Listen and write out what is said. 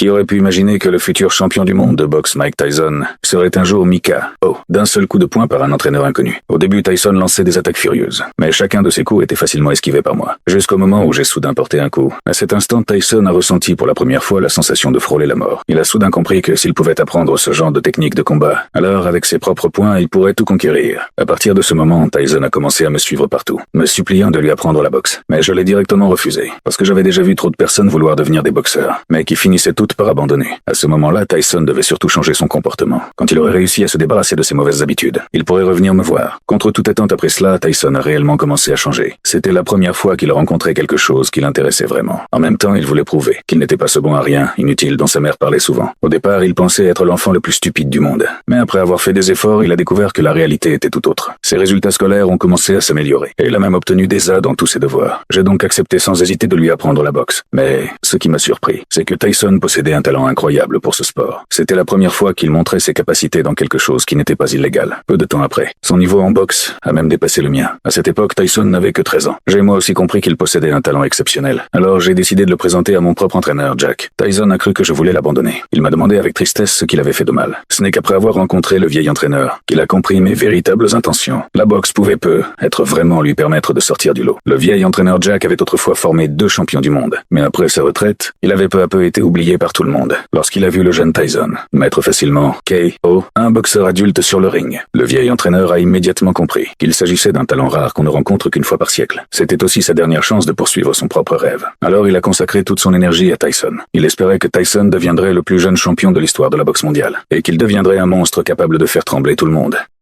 Qui aurait pu imaginer que le futur champion du monde de boxe Mike Tyson serait un jour Mika, d'un seul coup de poing par un entraîneur inconnu. Au début, Tyson lançait des attaques furieuses, mais chacun de ses coups était facilement esquivé par moi, jusqu'au moment où j'ai soudain porté un coup. À cet instant, Tyson a ressenti pour la première fois la sensation de frôler la mort. Il a soudain compris que s'il pouvait apprendre ce genre de technique de combat, alors avec ses propres poings, il pourrait tout conquérir. À partir de ce moment, Tyson a commencé à me suivre partout, me suppliant de lui apprendre la boxe. Mais je l'ai directement refusé, parce que j'avais déjà vu trop de personnes vouloir devenir des boxeurs, mais qui finissaient toutes par abandonner. À ce moment-là, Tyson devait surtout changer son comportement. Quand il aurait réussi à se débarrasser de ses mauvaises habitudes, il pourrait revenir me voir. Contre toute attente après cela, Tyson a réellement commencé à changer. C'était la première fois qu'il rencontrait quelque chose qui l'intéressait vraiment. En même temps, il voulait prouver qu'il n'était pas second à rien, inutile dont sa mère parlait souvent. Au départ, il pensait être l'enfant le plus stupide du monde. Mais après avoir fait des efforts, il a découvert que la réalité était tout autre. Ses résultats scolaires ont commencé à s'améliorer. Et il a même obtenu des A dans tous ses devoirs. J'ai donc accepté sans hésiter de lui apprendre la boxe. Mais ce qui m'a surpris, c'est que Tyson possédait un talent incroyable pour ce sport. C'était la première fois qu'il montrait ses capacités dans quelque chose qui n'était pas illégal. Peu de temps après, son niveau en boxe a même dépassé le mien. À cette époque, Tyson n'avait que 13 ans. J'ai moi aussi compris qu'il possédait un talent exceptionnel. Alors j'ai décidé de le présenter à mon propre entraîneur, Jack. Tyson a cru que je voulais l'abandonner. Il m'a demandé avec tristesse ce qu'il avait fait de mal. Ce n'est qu'après avoir rencontré le vieil entraîneur qu'il a compris mes véritables intentions. La boxe pouvait être vraiment lui permettre de sortir du lot. Le vieil entraîneur Jack avait autrefois formé 2 champions du monde. Mais après sa retraite, il avait peu à peu été oublié par tout le monde. Lorsqu'il a vu le jeune Tyson mettre facilement KO un boxeur adulte sur le ring, le vieil entraîneur a immédiatement compris qu'il s'agissait d'un talent rare qu'on ne rencontre qu'une fois par siècle. C'était aussi sa dernière chance de poursuivre son propre rêve. Alors il a consacré toute son énergie à Tyson. Il espérait que Tyson deviendrait le plus jeune champion de l'histoire de la boxe mondiale et qu'il deviendrait un monstre capable de faire trembler tout le monde.